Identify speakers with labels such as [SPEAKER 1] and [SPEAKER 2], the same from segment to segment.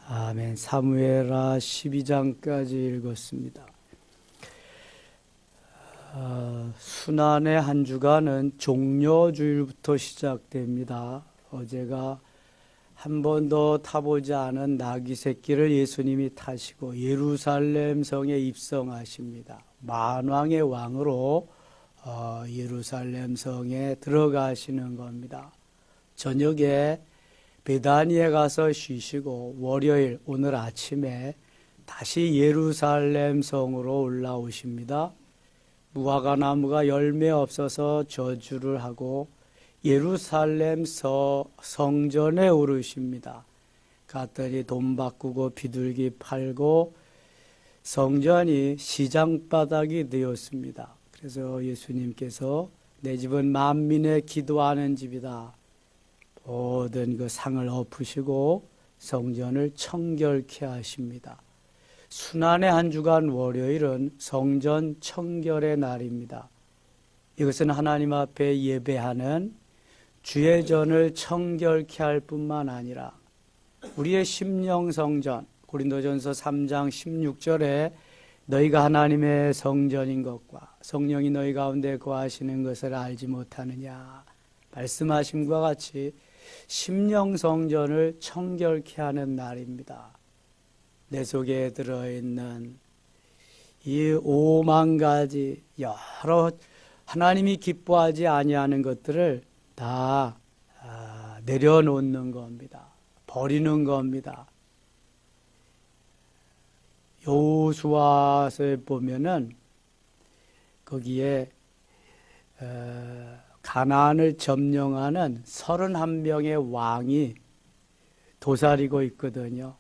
[SPEAKER 1] 아멘. 사무엘하 12장까지 읽었습니다. 순환의 한 주간은 종려주일부터 시작됩니다. 어제가 한 번도 타보지 않은 나귀 새끼를 예수님이 타시고 예루살렘 성에 입성하십니다. 만왕의 왕으로 예루살렘 성에 들어가시는 겁니다. 저녁에 베다니에 가서 쉬시고 월요일 오늘 아침에 다시 예루살렘 성으로 올라오십니다. 무화과 나무가 열매 없어서 저주를 하고 예루살렘 성전에 오르십니다. 갔더니 돈 바꾸고 비둘기 팔고 성전이 시장바닥이 되었습니다. 그래서 예수님께서 내 집은 만민의 기도하는 집이다. 모든 그 상을 엎으시고 성전을 청결케 하십니다. 순환의 한 주간 월요일은 성전 청결의 날입니다. 이것은 하나님 앞에 예배하는 주의 전을 청결케 할 뿐만 아니라 우리의 심령 성전, 고린도전서 3장 16절에 너희가 하나님의 성전인 것과 성령이 너희 가운데 거하시는 것을 알지 못하느냐 말씀하심과 같이 심령 성전을 청결케 하는 날입니다. 내 속에 들어있는 이 5만 가지 여러 하나님이 기뻐하지 아니하는 것들을 다 내려놓는 겁니다. 버리는 겁니다. 여호수아서에 보면은 거기에 가나안을 점령하는 31명의 왕이 도사리고 있거든요.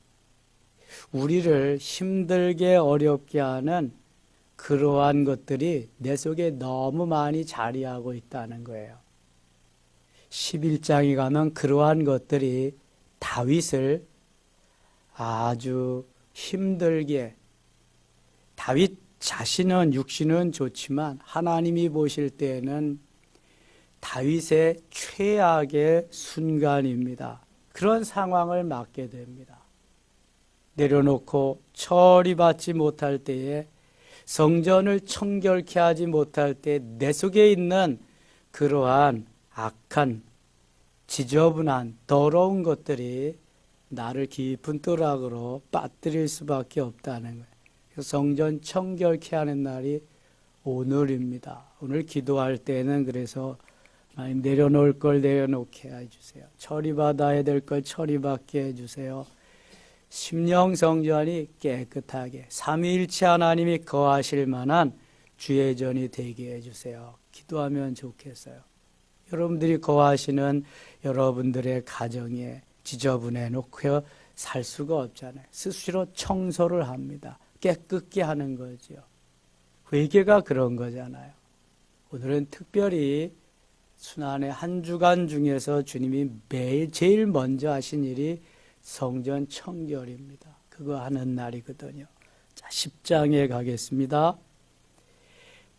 [SPEAKER 1] 우리를 힘들게 어렵게 하는 그러한 것들이 내 속에 너무 많이 자리하고 있다는 거예요. 11장에 가면 그러한 것들이 다윗을 아주 힘들게, 다윗 자신은 육신은 좋지만 하나님이 보실 때에는 다윗의 최악의 순간입니다. 그런 상황을 맞게 됩니다. 내려놓고 처리받지 못할 때에 성전을 청결케 하지 못할 때 내 속에 있는 그러한 악한 지저분한 더러운 것들이 나를 깊은 또락으로 빠뜨릴 수밖에 없다는 거예요. 그래서 성전 청결케 하는 날이 오늘입니다. 오늘 기도할 때는 그래서 하나님 내려놓을 걸 내려놓게 해주세요. 처리받아야 될 걸 처리받게 해주세요. 심령 성전이 깨끗하게 삼위일체 하나님이 거하실 만한 주의 전이 되게 해주세요. 기도하면 좋겠어요. 여러분들이 거하시는 여러분들의 가정에 지저분해 놓고 살 수가 없잖아요. 스스로 청소를 합니다. 깨끗게 하는 거죠. 회개가 그런 거잖아요. 오늘은 특별히 순환의 한 주간 중에서 주님이 매일 제일 먼저 하신 일이 성전 청결입니다. 그거 하는 날이거든요. 자, 10장에 가겠습니다.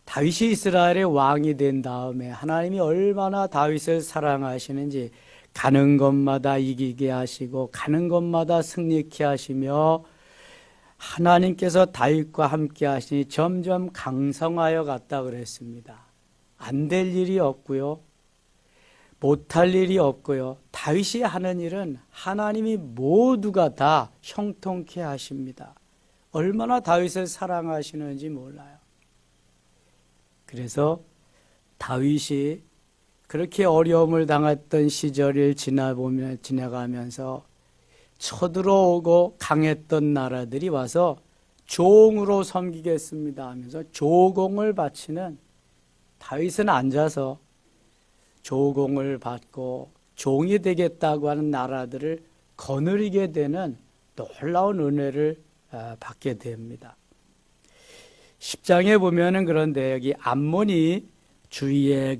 [SPEAKER 1] 다윗이 이스라엘의 왕이 된 다음에 하나님이 얼마나 다윗을 사랑하시는지 가는 곳마다 이기게 하시고 가는 곳마다 승리케 하시며 하나님께서 다윗과 함께 하시니 점점 강성하여 갔다 그랬습니다. 안 될 일이 없고요. 못할 일이 없고요. 다윗이 하는 일은 하나님이 모두가 다 형통케 하십니다. 얼마나 다윗을 사랑하시는지 몰라요. 그래서 다윗이 그렇게 어려움을 당했던 시절을 지나가면서 쳐들어오고 강했던 나라들이 와서 종으로 섬기겠습니다 하면서 조공을 바치는 다윗은 앉아서 조공을 받고 종이 되겠다고 하는 나라들을 거느리게 되는 놀라운 은혜를 받게 됩니다. 10장에 보면은 그런데 여기 암몬이 주위에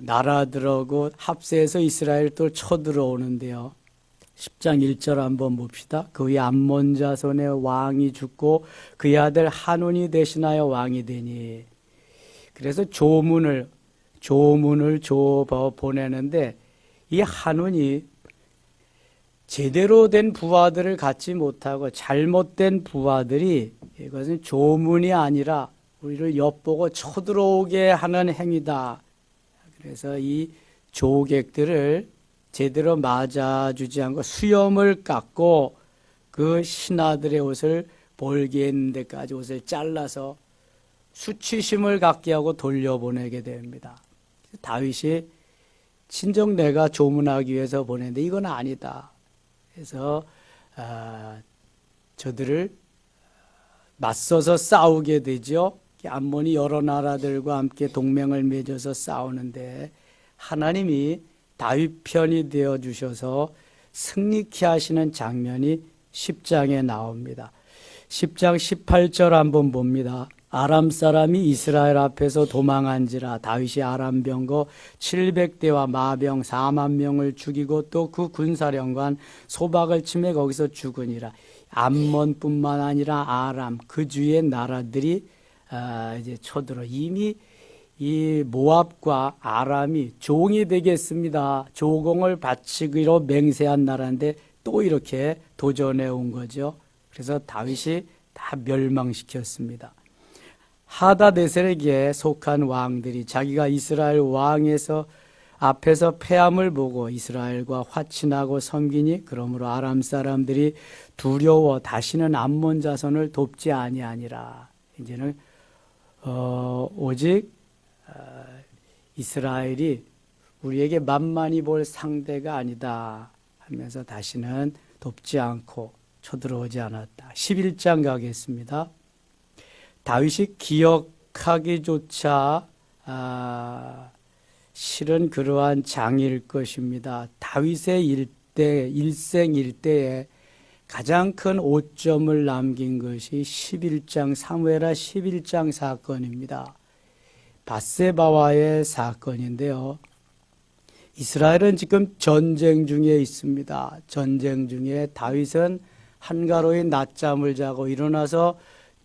[SPEAKER 1] 나라들하고 합세해서 이스라엘 또 쳐들어오는데요. 10장 1절 한번 봅시다. 그의 암몬 자손의 왕이 죽고 그의 아들 한운이 대신하여 왕이 되니. 그래서 조문을 보내는데 이 한운이 제대로 된 부하들을 갖지 못하고 잘못된 부하들이 이것은 조문이 아니라 우리를 엿보고 쳐들어오게 하는 행위다. 그래서 이 조객들을 제대로 맞아주지 않고 수염을 깎고 그 신하들의 옷을 볼게 했는 데까지 옷을 잘라서 수치심을 갖게 하고 돌려보내게 됩니다. 다윗이 친정 내가 조문하기 위해서 보냈는데 이건 아니다. 그래서 저들을 맞서서 싸우게 되죠. 암몬이 여러 나라들과 함께 동맹을 맺어서 싸우는데 하나님이 다윗 편이 되어 주셔서 승리케 하시는 장면이 10장에 나옵니다. 10장 18절 한번 봅니다. 아람 사람이 이스라엘 앞에서 도망한지라 다윗이 아람 병거 700대와 마병 4만 명을 죽이고 또 그 군사령관 소박을 치매 거기서 죽으니라. 암몬뿐만 아니라 아람 그 주위의 나라들이 이제 쳐들어 이미 이 모압과 아람이 종이 되겠습니다. 조공을 바치기로 맹세한 나라인데 또 이렇게 도전해 온 거죠. 그래서 다윗이 다 멸망시켰습니다. 하다데셀에게 속한 왕들이 자기가 이스라엘 왕에서 앞에서 패함을 보고 이스라엘과 화친하고 섬기니 그러므로 아람 사람들이 두려워 다시는 암몬 자손을 돕지 아니하니라. 이제는 오직 이스라엘이 우리에게 만만히 볼 상대가 아니다 하면서 다시는 돕지 않고 쳐들어오지 않았다. 11장 가겠습니다. 다윗이 기억하기조차 실은 그러한 장일 것입니다. 다윗의 일생 일대에 가장 큰 오점을 남긴 것이 11장 사무엘하 11장 사건입니다. 밧세바와의 사건인데요. 이스라엘은 지금 전쟁 중에 있습니다. 전쟁 중에 다윗은 한가로이 낮잠을 자고 일어나서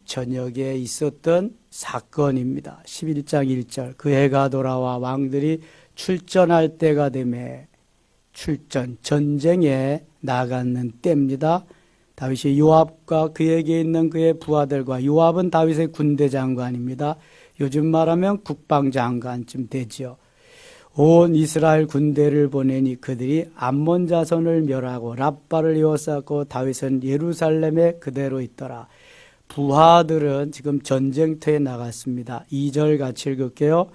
[SPEAKER 1] 저녁에 있었던 사건입니다. 11장 1절 그 해가 돌아와 왕들이 출전할 때가 되매 전쟁에 나가는 때입니다. 다윗이 요압과 그에게 있는 그의 부하들과 요압은 다윗의 군대 장관입니다. 요즘 말하면 국방장관쯤 되지요. 온 이스라엘 군대를 보내니 그들이 암몬 자손을 멸하고 랍바를 에워쌌고 다윗은 예루살렘에 그대로 있더라. 부하들은 지금 전쟁터에 나갔습니다. 2절 같이 읽을게요.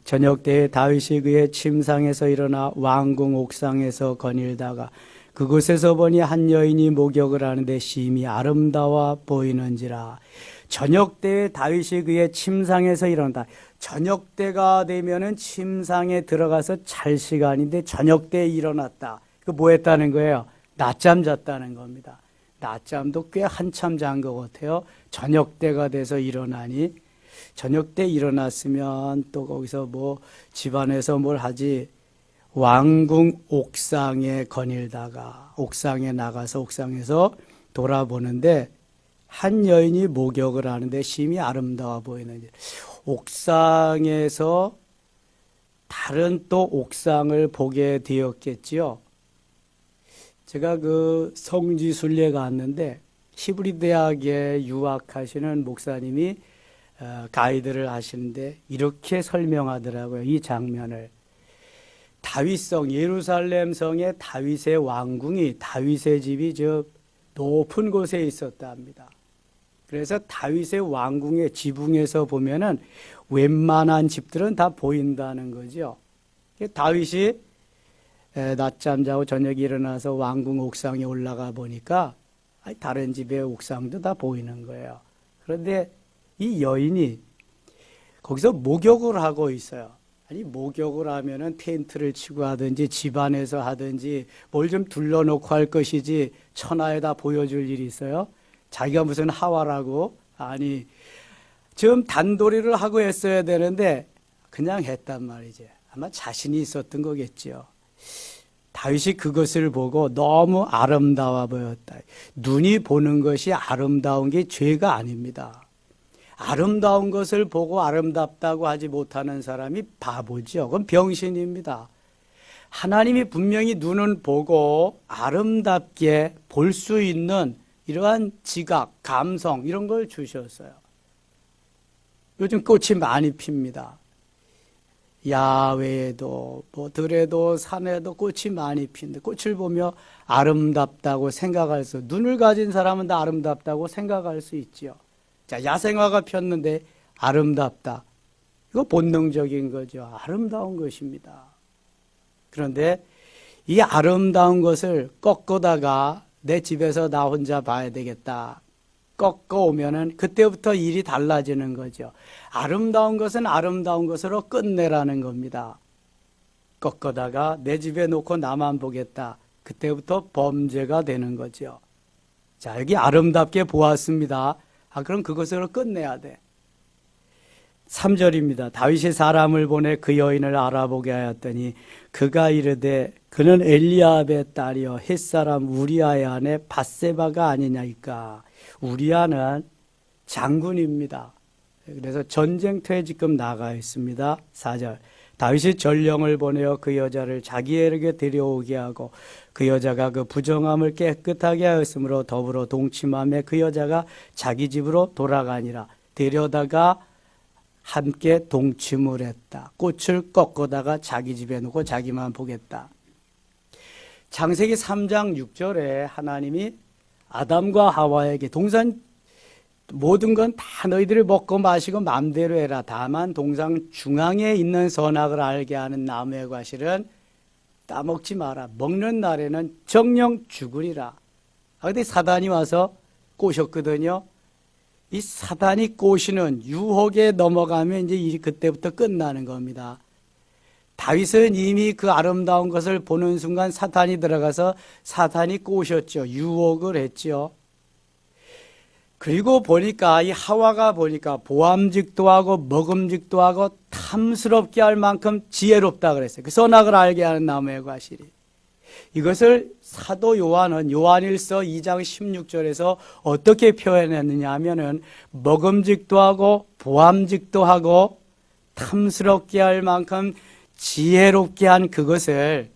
[SPEAKER 1] 저녁 때에 다윗이 그의 침상에서 일어나 왕궁 옥상에서 거닐다가 그곳에서 보니 한 여인이 목욕을 하는데 심히 아름다워 보이는지라. 저녁 때에 다윗이 그의 침상에서 일어난다. 저녁 때가 되면은 침상에 들어가서 잘 시간인데 저녁 때에 일어났다. 그 뭐 했다는 거예요? 낮잠 잤다는 겁니다. 낮잠도 꽤 한참 잔 것 같아요. 저녁 때가 돼서 일어나니 저녁 때 일어났으면 또 거기서 뭐 집안에서 뭘 하지 왕궁 옥상에 거닐다가 옥상에 나가서 옥상에서 돌아보는데 한 여인이 목욕을 하는데 심히 아름다워 보이는지 옥상에서 다른 또 옥상을 보게 되었겠지요. 제가 그 성지순례 갔는데 히브리 대학에 유학하시는 목사님이 가이드를 하시는데 이렇게 설명하더라고요. 이 장면을. 다윗성 예루살렘 성에 다윗의 왕궁이 다윗의 집이 저 높은 곳에 있었답니다. 그래서 다윗의 왕궁의 지붕에서 보면은 웬만한 집들은 다 보인다는 거죠. 다윗이 낮잠 자고 저녁에 일어나서 왕궁 옥상에 올라가 보니까 다른 집의 옥상도 다 보이는 거예요. 그런데 이 여인이 거기서 목욕을 하고 있어요. 아니 목욕을 하면은 텐트를 치고 하든지 집안에서 하든지 뭘 좀 둘러놓고 할 것이지 천하에다 보여줄 일이 있어요? 자기가 무슨 하와라고? 아니 좀 단도리를 하고 했어야 되는데 그냥 했단 말이지. 아마 자신이 있었던 거겠죠. 다윗이 그것을 보고 너무 아름다워 보였다. 눈이 보는 것이 아름다운 게 죄가 아닙니다. 아름다운 것을 보고 아름답다고 하지 못하는 사람이 바보죠. 그건 병신입니다. 하나님이 분명히 눈은 보고 아름답게 볼 수 있는 이러한 지각, 감성 이런 걸 주셨어요. 요즘 꽃이 많이 핍니다. 야외에도 들에도 산에도 꽃이 많이 피는데 꽃을 보며 아름답다고 생각할 수, 눈을 가진 사람은 다 아름답다고 생각할 수 있지요. 자, 야생화가 폈는데 아름답다. 이거 본능적인 거죠. 아름다운 것입니다. 그런데 이 아름다운 것을 꺾어다가 내 집에서 나 혼자 봐야 되겠다. 꺾어 오면은 그때부터 일이 달라지는 거죠. 아름다운 것은 아름다운 것으로 끝내라는 겁니다. 꺾어다가 내 집에 놓고 나만 보겠다. 그때부터 범죄가 되는 거죠. 자, 여기 아름답게 보았습니다. 그럼 그것으로 끝내야 돼. 3절입니다. 다윗이 사람을 보내 그 여인을 알아보게 하였더니 그가 이르되 그는 엘리압의 딸이요 햇사람 우리아의 아내 밧세바가 아니냐이까. 우리아는 장군입니다. 그래서 전쟁터에 지금 나가 있습니다. 4절. 다윗이 전령을 보내어 그 여자를 자기에게 데려오게 하고 그 여자가 그 부정함을 깨끗하게 하였으므로 더불어 동침함에 그 여자가 자기 집으로 돌아가니라. 데려다가 함께 동침을 했다. 꽃을 꺾어다가 자기 집에 놓고 자기만 보겠다. 창세기 3장 6절에 하나님이 아담과 하와에게 동산 모든 건 다 너희들이 먹고 마시고 마음대로 해라. 다만 동산 중앙에 있는 선악을 알게 하는 나무의 과실은 따먹지 마라. 먹는 날에는 정령 죽으리라. 근데 사단이 와서 꼬셨거든요. 이 사단이 꼬시는 유혹에 넘어가면 이제 일이 그때부터 끝나는 겁니다. 다윗은 이미 그 아름다운 것을 보는 순간 사탄이 들어가서 사탄이 꼬셨죠. 유혹을 했죠. 그리고 보니까 이 하와가 보니까 보암직도 하고 먹음직도 하고 탐스럽게 할 만큼 지혜롭다 그랬어요. 그 선악을 알게 하는 나무의 과실이. 이것을 사도 요한은 요한일서 2장 16절에서 어떻게 표현했느냐 하면은 먹음직도 하고 보암직도 하고 탐스럽게 할 만큼 지혜롭게 한 그것을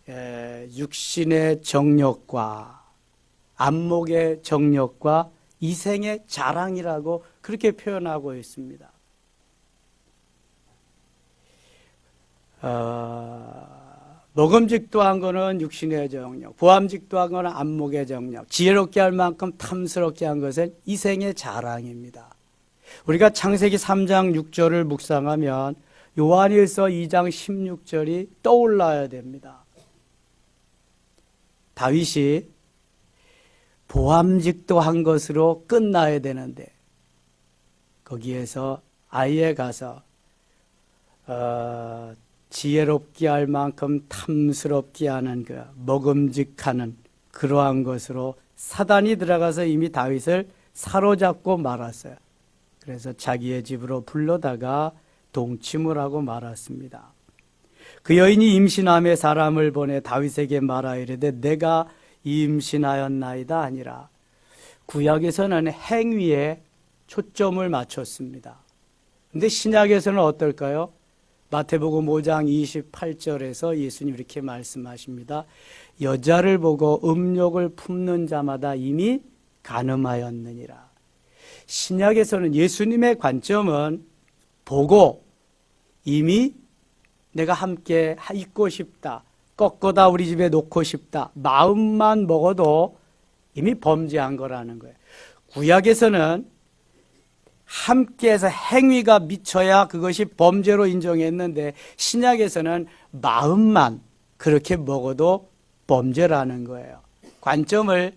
[SPEAKER 1] 육신의 정욕과 안목의 정욕과 이생의 자랑이라고 그렇게 표현하고 있습니다. 먹음직도 한 거는 육신의 정욕, 보암직도 한 거는 안목의 정욕, 지혜롭게 할 만큼 탐스럽게 한 것은 이생의 자랑입니다. 우리가 창세기 3장 6절을 묵상하면 요한일서 2장 16절이 떠올라야 됩니다. 다윗이 보암직도 한 것으로 끝나야 되는데 거기에서 아예 가서 지혜롭게 할 만큼 탐스럽게 하는 그 먹음직하는 그러한 것으로 사단이 들어가서 이미 다윗을 사로잡고 말았어요. 그래서 자기의 집으로 불러다가 동침을 하고 말았습니다. 그 여인이 임신함에 사람을 보내 다윗에게 말하이르되 내가 임신하였나이다 아니라. 구약에서는 행위에 초점을 맞췄습니다. 근데 신약에서는 어떨까요? 마태복음 5장 28절에서 예수님 이렇게 말씀하십니다. 여자를 보고 음욕을 품는 자마다 이미 간음하였느니라. 신약에서는 예수님의 관점은 보고 이미 내가 함께 있고 싶다. 꺾어다 우리 집에 놓고 싶다. 마음만 먹어도 이미 범죄한 거라는 거예요. 구약에서는 함께해서 행위가 미쳐야 그것이 범죄로 인정했는데 신약에서는 마음만 그렇게 먹어도 범죄라는 거예요. 관점을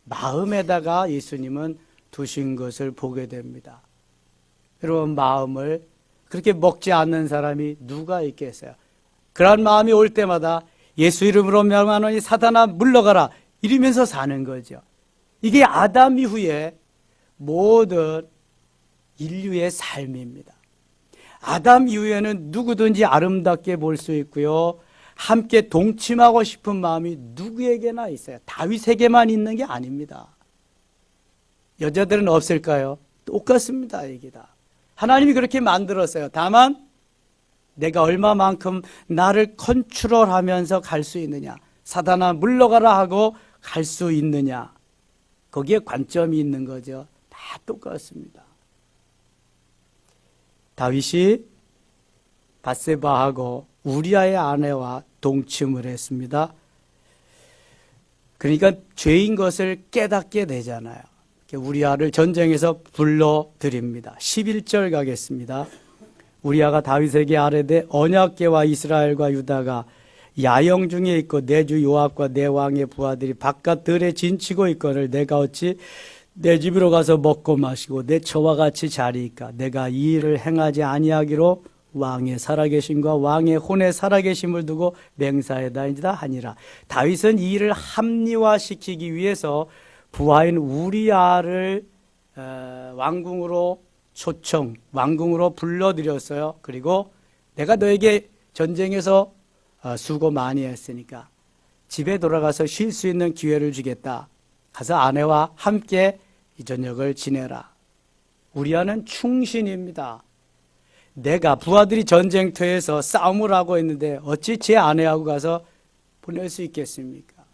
[SPEAKER 1] 마음에다가 예수님은 두신 것을 보게 됩니다. 여러분, 마음을 그렇게 먹지 않는 사람이 누가 있겠어요? 그런 마음이 올 때마다 예수 이름으로 명하노니 사탄아 물러가라 이러면서 사는 거죠. 이게 아담 이후에 모든 인류의 삶입니다. 아담 이후에는 누구든지 아름답게 볼 수 있고요. 함께 동침하고 싶은 마음이 누구에게나 있어요. 다윗에게만 있는 게 아닙니다. 여자들은 없을까요? 똑같습니다. 이게 다. 하나님이 그렇게 만들었어요. 다만 내가 얼마만큼 나를 컨트롤하면서 갈 수 있느냐. 사단아 물러가라 하고 갈 수 있느냐. 거기에 관점이 있는 거죠. 다 똑같습니다. 다윗이 밧세바하고 우리아의 아내와 동침을 했습니다. 그러니까 죄인 것을 깨닫게 되잖아요. 우리아를 전쟁에서 불러드립니다. 11절 가겠습니다. 우리아가 다윗에게 아뢰되 언약궤와 이스라엘과 유다가 야영 중에 있고 내 주 요압과 내 왕의 부하들이 바깥 들에 진치고 있거늘 내가 어찌 내 집으로 가서 먹고 마시고 내 처와 같이 자리이까. 내가 이 일을 행하지 아니하기로 왕의 살아계심과 왕의 혼의 살아계심을 두고 맹세하다니라 하니라. 다윗은 이 일을 합리화시키기 위해서 부하인 우리아를 왕궁으로 왕궁으로 불러들였어요. 그리고 내가 너에게 전쟁에서 수고 많이 했으니까 집에 돌아가서 쉴 수 있는 기회를 주겠다. 가서 아내와 함께 이 저녁을 지내라. 우리아는 충신입니다. 내가 부하들이 전쟁터에서 싸움을 하고 있는데 어찌 제 아내하고 가서 보낼 수 있겠습니까?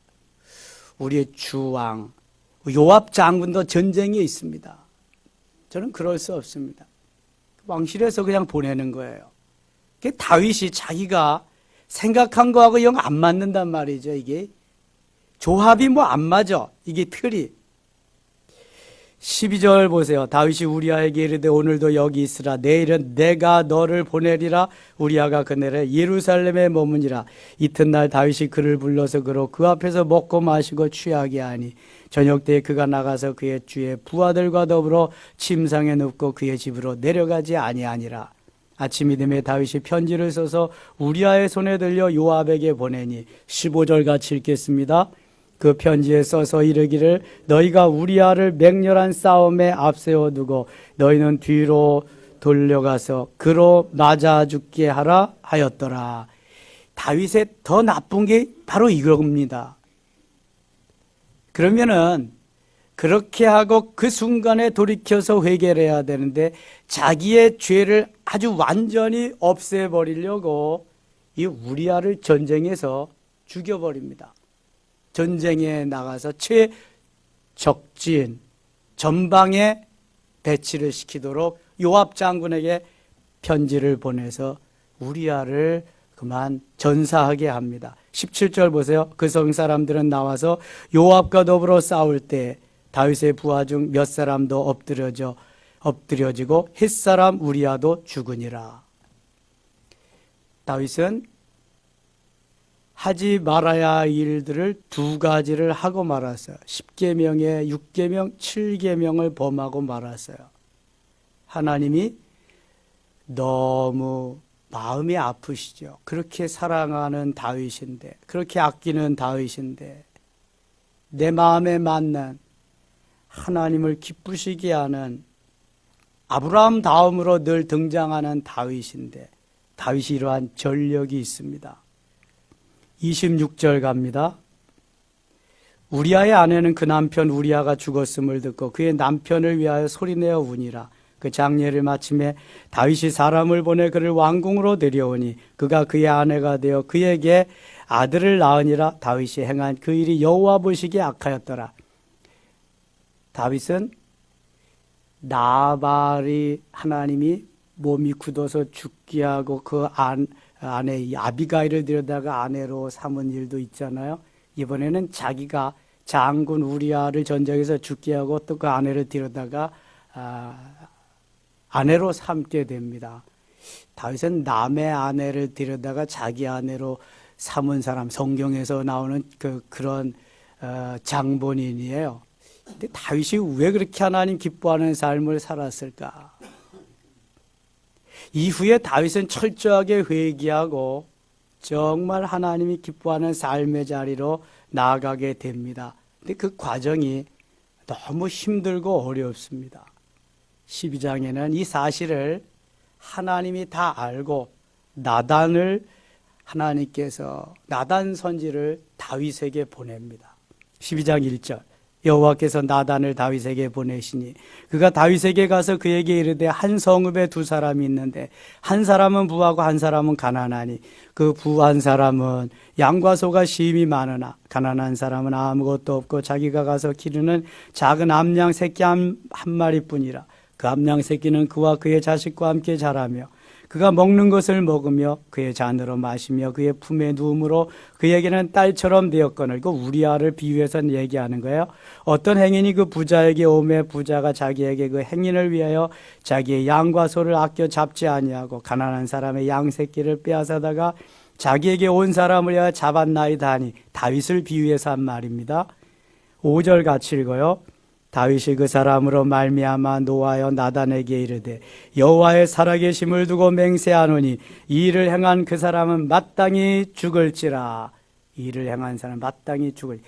[SPEAKER 1] 우리의 주왕 요압 장군도 전쟁에 있습니다. 저는 그럴 수 없습니다. 왕실에서 그냥 보내는 거예요. 다윗이 자기가 생각한 거하고 영 안 맞는단 말이죠. 이게 조합이 뭐 안 맞아. 이게 틀이. 12절 보세요. 다윗이 우리아에게 이르되 오늘도 여기 있으라. 내일은 내가 너를 보내리라. 우리아가 그날에 예루살렘에 머무니라. 이튿날 다윗이 그를 불러서 그로 그 앞에서 먹고 마시고 취하게 하니 저녁 때에 그가 나가서 그의 주의 부하들과 더불어 침상에 눕고 그의 집으로 내려가지 아니하니라. 아침이 되매 다윗이 편지를 써서 우리아의 손에 들려 요압에게 보내니 15절 같이 읽겠습니다. 그 편지에 써서 이르기를 너희가 우리아를 맹렬한 싸움에 앞세워 두고 너희는 뒤로 돌려가서 그로 맞아 죽게 하라 하였더라. 다윗의 더 나쁜 게 바로 이겁니다. 그러면은 그렇게 하고 그 순간에 돌이켜서 회개를 해야 되는데 자기의 죄를 아주 완전히 없애버리려고 이 우리아를 전쟁에서 죽여버립니다. 전쟁에 나가서 최적진 전방에 배치를 시키도록 요압 장군에게 편지를 보내서 우리아를 그만 전사하게 합니다. 17절 보세요. 그 성 사람들은 나와서 요압과 더불어 싸울 때 다윗의 부하 중 몇 사람도 엎드려지고 햇사람 우리아도 죽으니라. 다윗은 하지 말아야 할 일들을 두 가지를 하고 말았어요. 10계명에 6계명, 7계명을 범하고 말았어요. 하나님이 너무 마음이 아프시죠. 그렇게 사랑하는 다윗인데, 그렇게 아끼는 다윗인데, 내 마음에 맞는 하나님을 기쁘시게 하는 아브라함 다음으로 늘 등장하는 다윗인데, 다윗이 이러한 전력이 있습니다. 26절 갑니다. 우리아의 아내는 그 남편 우리아가 죽었음을 듣고 그의 남편을 위하여 소리내어 우니라. 그 장례를 마침에 다윗이 사람을 보내 그를 왕궁으로 데려오니 그가 그의 아내가 되어 그에게 아들을 낳으니라. 다윗이 행한 그 일이 여호와 보시기에 악하였더라. 다윗은 나발이 하나님이 몸이 굳어서 죽게 하고 그 아내 아비가일을 데려다가 아내로 삼은 일도 있잖아요. 이번에는 자기가 장군 우리아를 전쟁에서 죽게 하고 또 그 아내를 데려다가 아내로 삼게 됩니다. 다윗은 남의 아내를 데려다가 자기 아내로 삼은 사람, 성경에서 나오는 그런 장본인이에요. 근데 다윗이 왜 그렇게 하나님 기뻐하는 삶을 살았을까? 이후에 다윗은 철저하게 회개하고 정말 하나님이 기뻐하는 삶의 자리로 나아가게 됩니다. 근데 그 과정이 너무 힘들고 어렵습니다. 12장에는 이 사실을 하나님이 다 알고 나단 선지를 다윗에게 보냅니다. 12장 1절 여호와께서 나단을 다윗에게 보내시니 그가 다윗에게 가서 그에게 이르되 한 성읍에 두 사람이 있는데 한 사람은 부하고 한 사람은 가난하니 그 부한 사람은 양과 소가 심히 많으나 가난한 사람은 아무것도 없고 자기가 가서 기르는 작은 암양 새끼 한 마리뿐이라. 그 암양 새끼는 그와 그의 자식과 함께 자라며 그가 먹는 것을 먹으며 그의 잔으로 마시며 그의 품에 누움으로 그에게는 딸처럼 되었거늘. 이거 우리아를 비유해서 얘기하는 거예요. 어떤 행인이 그 부자에게 오매 부자가 자기에게 그 행인을 위하여 자기의 양과 소를 아껴 잡지 아니하고 가난한 사람의 양 새끼를 빼앗아다가 자기에게 온 사람을 위하여 잡았나이다 하니 다윗을 비유해서 한 말입니다. 5절 같이 읽어요. 다윗이 그 사람으로 말미암아 노하여 나단에게 이르되 여호와의 살아계심을 두고 맹세하노니 이 일을 행한 그 사람은 마땅히 죽을지라. 이 일을 행한 사람은 마땅히 죽을.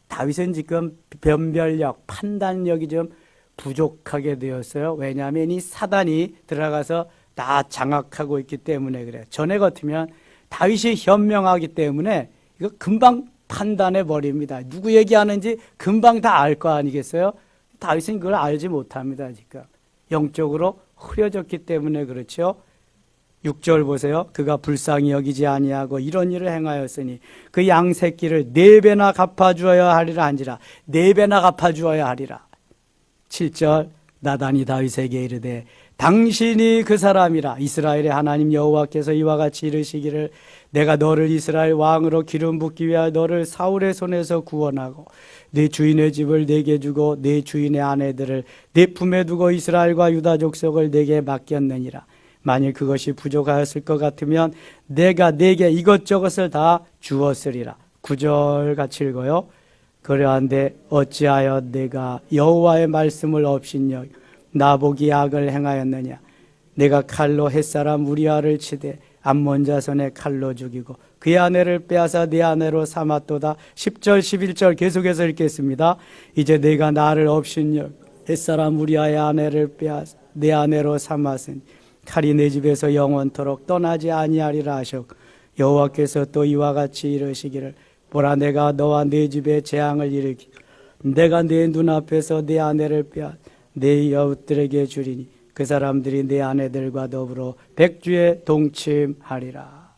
[SPEAKER 1] 다윗은 지금 변별력, 판단력이 좀 부족하게 되었어요. 왜냐하면 이 사단이 들어가서 다 장악하고 있기 때문에 그래요. 전에 같으면 다윗이 현명하기 때문에 이거 금방 판단해 버립니다. 누구 얘기하는지 금방 다 알 거 아니겠어요? 다윗은 그걸 알지 못합니다. 지금 영적으로 흐려졌기 때문에 그렇죠. 6절 보세요. 그가 불쌍히 여기지 아니하고 이런 일을 행하였으니 그 양 새끼를 4배나 갚아주어야 하리라 한지라. 4배나 갚아주어야 하리라. 7절 나단이 다윗에게 이르되 당신이 그 사람이라. 이스라엘의 하나님 여호와께서 이와 같이 이르시기를 내가 너를 이스라엘 왕으로 기름 붓기 위하여 너를 사울의 손에서 구원하고 네 주인의 집을 내게 주고 네 주인의 아내들을 네 품에 두고 이스라엘과 유다 족속을 내게 맡겼느니라. 만일 그것이 부족하였을 것 같으면 내가 네게 이것저것을 다 주었으리라. 9절 같이 읽어요. 그러한데 어찌하여 내가 여호와의 말씀을 업신여 나보기 악을 행하였느냐. 내가 칼로 햇사람 우리아를 치되 암몬 자손의 칼로 죽이고 그의 아내를 빼앗아 네 아내로 삼았도다. 10절 11절 계속해서 읽겠습니다. 이제 내가 나를 업신여 햇사람 우리아의 아내를 빼앗아 내 아내로 삼았으니 칼이 내 집에서 영원토록 떠나지 아니하리라 하셨고 여호와께서 또 이와 같이 이르시기를 보라 내가 너와 네 집에 재앙을 일으키고 내가 네 눈앞에서 네 아내를 빼앗아 네 여우들에게 주리니 그 사람들이 내 아내들과 더불어 백주에 동침하리라.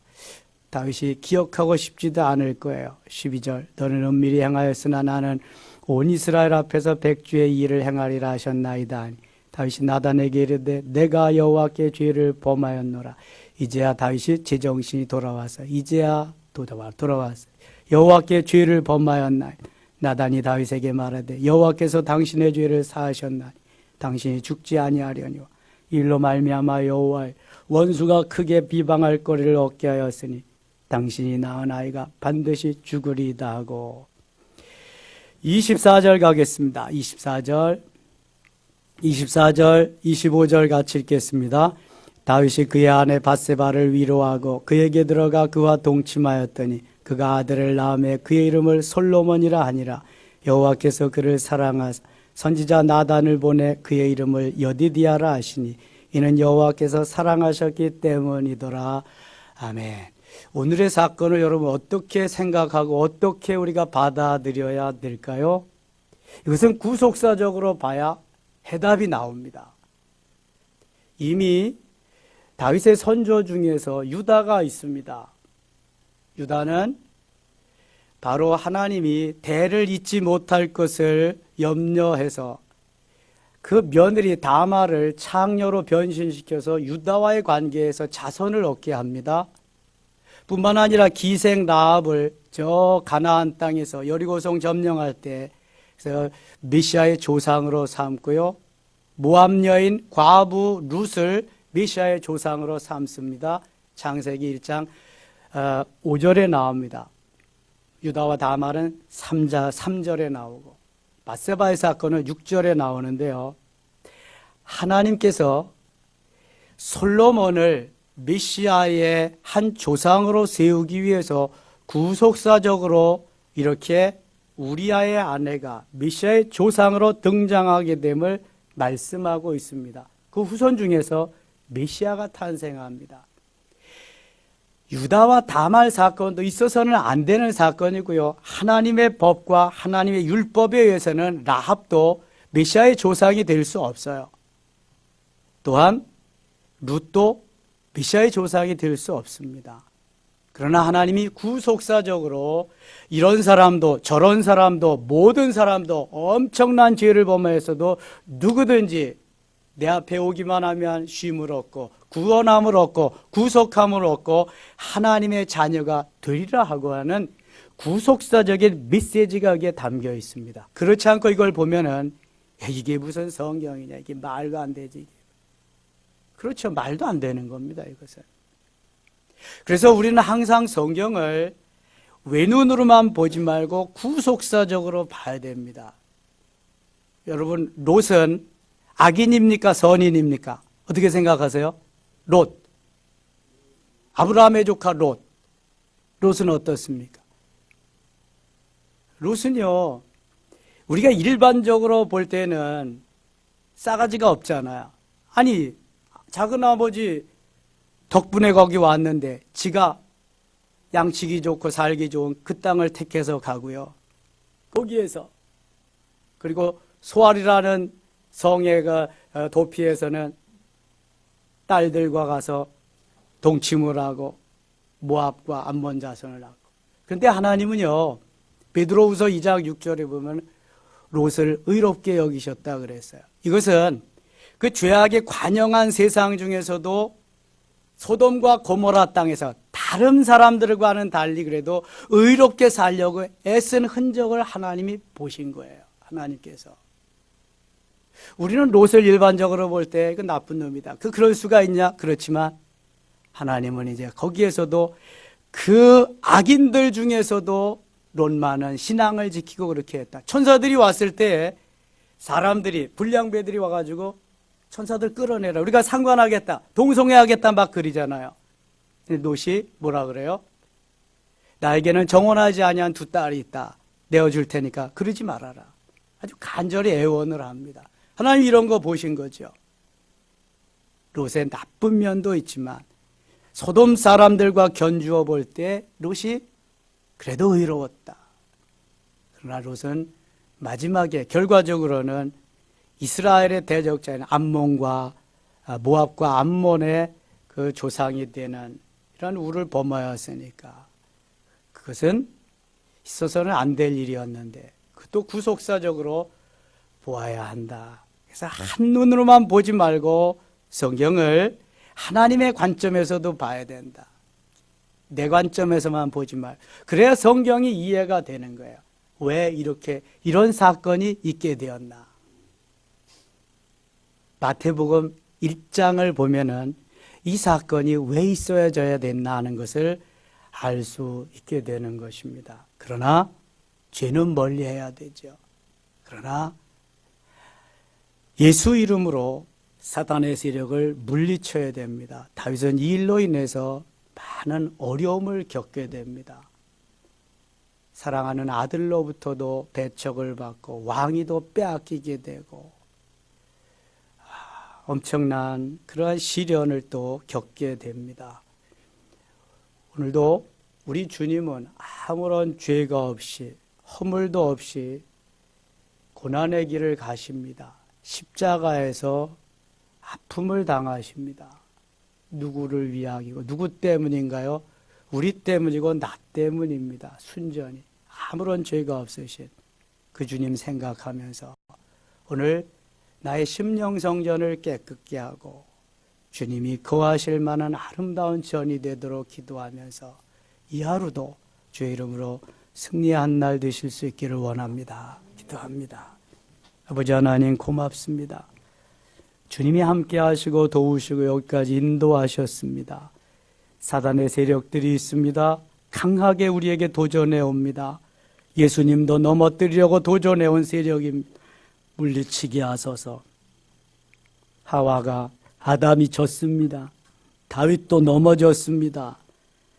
[SPEAKER 1] 다윗이 기억하고 싶지도 않을 거예요. 12절 너는 은밀히 행하였으나 나는 온 이스라엘 앞에서 백주의 일을 행하리라 하셨나이다 하니 다윗이 나단에게 이르되 내가 여호와께 죄를 범하였노라. 이제야 다윗이 제정신이 돌아와서 이제야 돌아왔어. 여호와께 죄를 범하였나이다. 나단이 다윗에게 말하되 여호와께서 당신의 죄를 사하셨나니 당신이 죽지 아니하려니와 일로 말미암아 여호와의 원수가 크게 비방할 거리를 얻게 하였으니 당신이 낳은 아이가 반드시 죽으리다 하고. 24절 가겠습니다. 24절 25절 같이 읽겠습니다. 다윗이 그의 아내 밧세바를 위로하고 그에게 들어가 그와 동침하였더니 그가 아들을 낳음에 그의 이름을 솔로몬이라 하니라. 여호와께서 그를 사랑하사 선지자 나단을 보내 그의 이름을 여디디아라 하시니 이는 여호와께서 사랑하셨기 때문이더라. 아멘. 오늘의 사건을 여러분 어떻게 생각하고 어떻게 우리가 받아들여야 될까요? 이것은 구속사적으로 봐야 해답이 나옵니다. 이미 다윗의 선조 중에서 유다가 있습니다. 유다는 바로 하나님이 대를 잇지 못할 것을 염려해서 그 며느리 다말을 창녀로 변신시켜서 유다와의 관계에서 자손을 얻게 합니다. 뿐만 아니라 기생 라합을 저 가나안 땅에서 여리고성 점령할 때 그래서 메시아의 조상으로 삼고요. 모압 여인 과부 룻을 메시아의 조상으로 삼습니다. 창세기 1장 5절에 나옵니다. 유다와 다말은 3절에 나오고 밧세바의 사건은 6절에 나오는데요. 하나님께서 솔로몬을 메시아의 한 조상으로 세우기 위해서 구속사적으로 이렇게 우리아의 아내가 메시아의 조상으로 등장하게 됨을 말씀하고 있습니다. 그 후손 중에서 메시아가 탄생합니다. 유다와 다말 사건도 있어서는 안 되는 사건이고요. 하나님의 법과 하나님의 율법에 의해서는 라합도 메시아의 조상이 될 수 없어요. 또한 룻도 메시아의 조상이 될 수 없습니다. 그러나 하나님이 구속사적으로 이런 사람도 저런 사람도 모든 사람도 엄청난 죄를 범하였어도 누구든지 내 앞에 오기만 하면 쉼을 얻고 구원함을 얻고 구속함을 얻고 하나님의 자녀가 되리라 하고 하는 구속사적인 메시지가 여기에 담겨 있습니다. 그렇지 않고 이걸 보면은 이게 무슨 성경이냐, 이게 말도 안 되지. 그렇죠. 말도 안 되는 겁니다, 이것은. 그래서 우리는 항상 성경을 외눈으로만 보지 말고 구속사적으로 봐야 됩니다. 여러분, 롯은 악인입니까? 선인입니까? 어떻게 생각하세요? 롯. 아브라함의 조카 롯. 롯은 어떻습니까? 롯은요, 우리가 일반적으로 볼 때는 싸가지가 없잖아요. 아니, 작은 아버지 덕분에 거기 왔는데 지가 양치기 좋고 살기 좋은 그 땅을 택해서 가고요. 거기에서 그리고 소알이라는 성의 도피에서는 딸들과 가서 동침을 하고 모압과 암몬 자손을 낳고. 그런데 하나님은요, 베드로후서 2장 6절에 보면 롯을 의롭게 여기셨다 그랬어요. 이것은 그 죄악에 관영한 세상 중에서도 소돔과 고모라 땅에서 다른 사람들과는 달리 그래도 의롭게 살려고 애쓴 흔적을 하나님이 보신 거예요. 하나님께서. 우리는 롯을 일반적으로 볼 때 그 나쁜 놈이다. 그럴 수가 있냐? 그렇지만 하나님은 이제 거기에서도 그 악인들 중에서도 롯만은 신앙을 지키고 그렇게 했다. 천사들이 왔을 때 사람들이 불량배들이 와가지고 천사들 끌어내라. 우리가 상관하겠다. 동성애하겠다 막 그러잖아요. 근데 롯이 뭐라 그래요? 나에게는 정혼하지 아니한 두 딸이 있다. 내어줄 테니까 그러지 말아라. 아주 간절히 애원을 합니다. 하나님 이런 거 보신 거죠. 롯의 나쁜 면도 있지만 소돔 사람들과 견주어 볼 때 롯이 그래도 의로웠다. 그러나 롯은 마지막에 결과적으로는 이스라엘의 대적자인 암몬과 모압과 암몬의 그 조상이 되는 이런 우를 범하였으니까 그것은 있어서는 안 될 일이었는데 그것도 구속사적으로 보아야 한다. 그래서 한눈으로만 보지 말고 성경을 하나님의 관점에서도 봐야 된다. 내 관점에서만 보지 말. 그래야 성경이 이해가 되는 거예요. 왜 이렇게 이런 사건이 있게 되었나. 마태복음 1장을 보면은 이 사건이 왜 있어져야 됐나 하는 것을 알 수 있게 되는 것입니다. 그러나 죄는 멀리해야 되죠. 그러나 예수 이름으로 사탄의 세력을 물리쳐야 됩니다. 다윗은 이 일로 인해서 많은 어려움을 겪게 됩니다. 사랑하는 아들로부터도 배척을 받고 왕위도 빼앗기게 되고 엄청난 그러한 시련을 또 겪게 됩니다. 오늘도 우리 주님은 아무런 죄가 없이 허물도 없이 고난의 길을 가십니다. 십자가에서 아픔을 당하십니다. 누구를 위하기고 누구 때문인가요? 우리 때문이고 나 때문입니다. 순전히 아무런 죄가 없으신 그 주님 생각하면서 오늘 나의 심령성전을 깨끗게 하고 주님이 거하실 만한 아름다운 전이 되도록 기도하면서 이 하루도 주의 이름으로 승리한 날 되실 수 있기를 원합니다. 기도합니다. 아버지 하나님 고맙습니다. 주님이 함께 하시고 도우시고 여기까지 인도하셨습니다. 사단의 세력들이 있습니다. 강하게 우리에게 도전해 옵니다. 예수님도 넘어뜨리려고 도전해 온 세력입니다. 물리치게 하소서. 하와가 아담이 졌습니다. 다윗도 넘어졌습니다.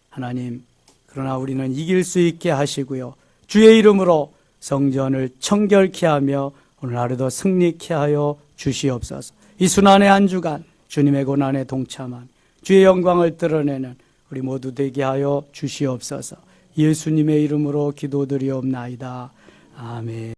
[SPEAKER 1] 하나님, 그러나 우리는 이길 수 있게 하시고요. 주의 이름으로 성전을 청결케 하며 오늘 하루도 승리케 하여 주시옵소서. 이 순환의 한 주간 주님의 고난에 동참한 주의 영광을 드러내는 우리 모두 되게 하여 주시옵소서. 예수님의 이름으로 기도드리옵나이다. 아멘.